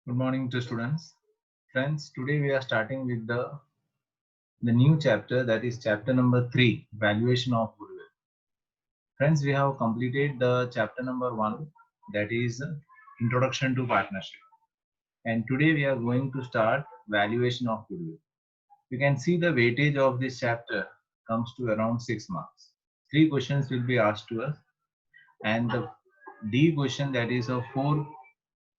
Good morning to students. Friends, today we are starting with the new chapter, that is chapter number 3, valuation of goodwill. Friends, we have completed the chapter number 1, that is introduction to partnership. And today we are going to start valuation of goodwill. You can see the weightage of this chapter comes to around 6 marks. 3 questions will be asked to us, and the D question, that is of 4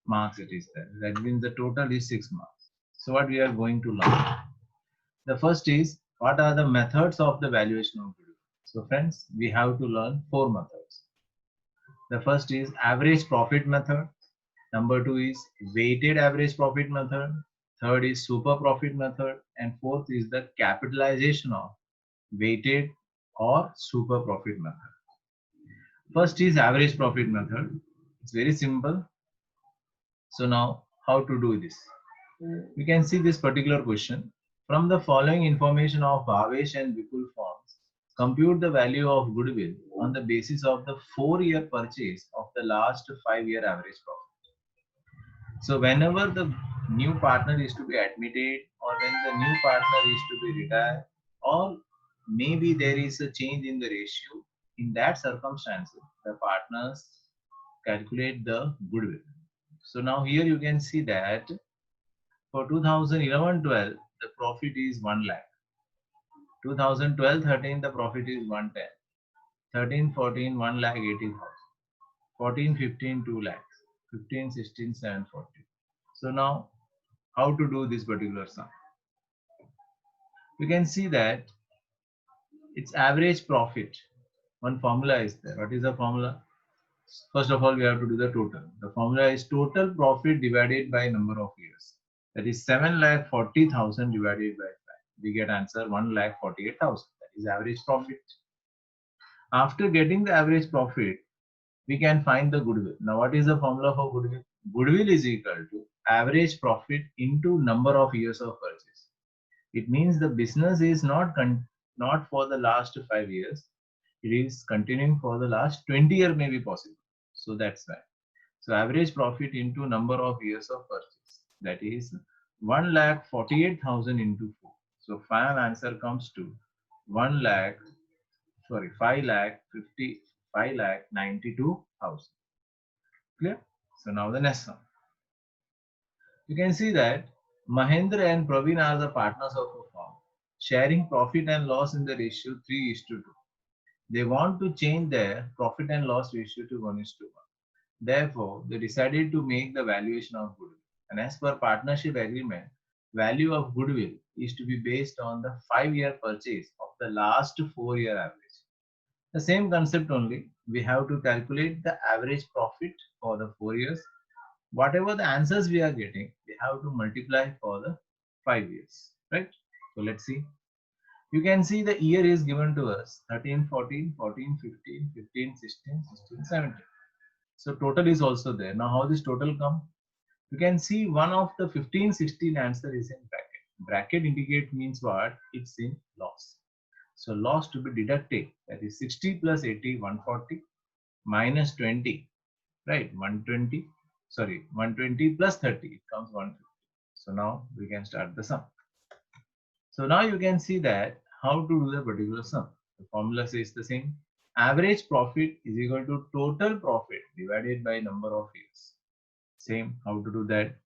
marks it is there. That means the total is 6 marks. So what we are going to learn? The first is, what are the methods of the valuation of goodwill? So friends, we have to learn 4 methods. The first is average profit method. Number 2 is weighted average profit method. Third is super profit method. And fourth is the capitalization of weighted or super profit method. First is average profit method. It's very simple. So now how to do this? We can see this particular question. From the following information of Bhavesh and Vipul forms, compute the value of goodwill on the basis of the 4-year purchase of the last 5-year average profit. So whenever the new partner is to be admitted, or when the new partner is to be retired, or maybe there is a change in the ratio, in that circumstances, the partners calculate the goodwill. So now here you can see that for 2011-12, the profit is 1 lakh. 2012-13, the profit is 110. 13-14, 1 lakh 80,000. 14-15, 2 lakhs. 15-16, 740. So now, how to do this particular sum? You can see that it's average profit. One formula is there. What is the formula? First of all, we have to do the total. The formula is total profit divided by number of years. That is 7,40,000 divided by 5. We get answer 1,48,000. That is average profit. After getting the average profit, we can find the goodwill. Now, what is the formula for goodwill? Goodwill is equal to average profit into number of years of purchase. It means the business is not for the last 5 years. It is continuing for the last 20 years may be possible. So that's why. So average profit into number of years of purchase. That is 1,48,000 into 4. So final answer comes to 5,92,000. Clear? So now the next one. You can see that Mahendra and Praveen are the partners of a firm, sharing profit and loss in the ratio 3:2. They want to change their profit and loss ratio to 1:1. Therefore, they decided to make the valuation of goodwill. And as per partnership agreement, value of goodwill is to be based on the 5-year purchase of the last 4-year average. The same concept only. We have to calculate the average profit for the 4 years. Whatever the answers we are getting, we have to multiply for the 5 years. Right? So let's see. You can see the year is given to us 13, 14, 14, 15, 15, 16, 16, 17. So total is also there. Now how this total come? You can see one of the 15, 16 answer is in bracket. Bracket indicate means what? It's in loss. So loss to be deducted, that is 60 plus 80, 140 minus 20, right? 120, sorry, 120 plus 30, it comes 150. So now we can start the sum. So now you can see that how to do the particular sum. The formula says the same. Average profit is equal to total profit divided by number of years. Same, how to do that?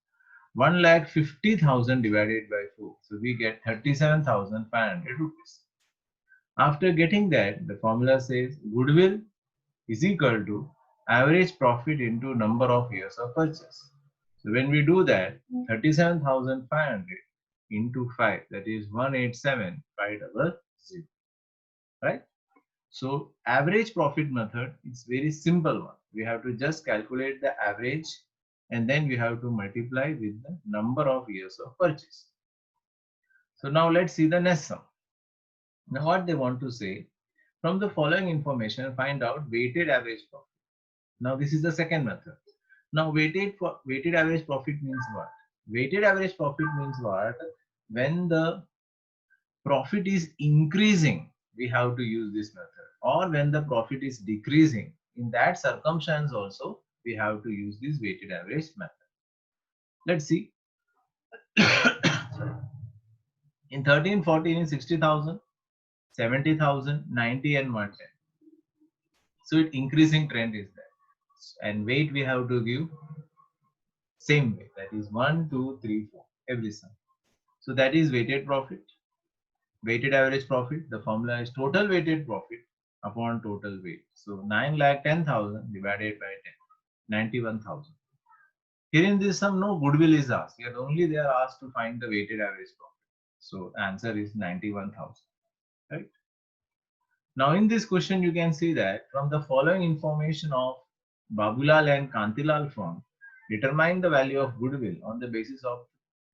1,50,000 divided by 4. So we get 37,500 rupees. After getting that, the formula says goodwill is equal to average profit into number of years of purchase. So when we do that, 37,500 into 5, that is 187,500, right? So average profit method is very simple one. We have to just calculate the average, and then we have to multiply with the number of years of purchase. So now let's see the next sum. Now what they want to say, from the following information, find out weighted average profit. Now this is the second method. Now weighted average profit means what? Weighted average profit means what? When the profit is increasing, we have to use this method. Or when the profit is decreasing, in that circumstance also, we have to use this weighted average method. Let's see. In 13, 14 is 60,000, 70,000, 90 and 110. So it increasing trend is there. And weight we have to give same way. That is 1, 2, 3, 4 every sum. So that is weighted profit. Weighted average profit. The formula is total weighted profit upon total weight. So 9,10,000 divided by 10, 91,000. Here in this sum, no goodwill is asked. Here only they are asked to find the weighted average profit. So answer is 91,000. Right. Now in this question, you can see that from the following information of Babulal and Kantilal firm, determine the value of goodwill on the basis of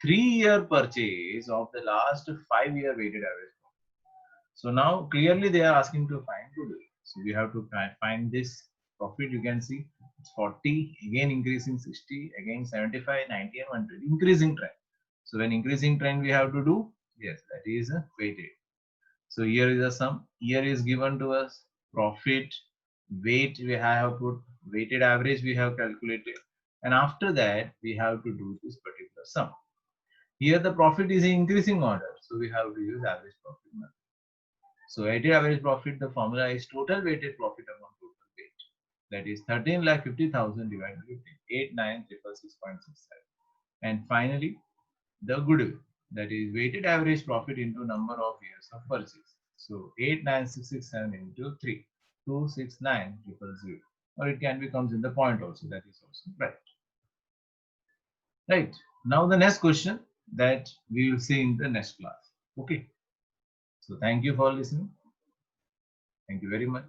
3-year purchase of the last 5-year weighted average profit. So now clearly they are asking to find goodwill. So we have to find this profit. You can see it's 40, again increasing 60, again 75, 90 and 100, increasing trend. So when increasing trend we have to do, yes, that is weighted. So here is a sum. Here is given to us profit, weight we have put, weighted average we have calculated, and after that we have to do this particular sum. Here the profit is in increasing order, so we have to use average profit method. So weighted average profit, the formula is total weighted profit upon total weight. That is 13,50,000 divided by 15, 89,666.67. And finally, the goodwill, that is weighted average profit into number of years of purchase. So 89667 into 3, 269,000. Or it can be comes in the point also, that is also right. Right. Now the next question that we will see in the next class. Okay. So thank you for listening. Thank you very much.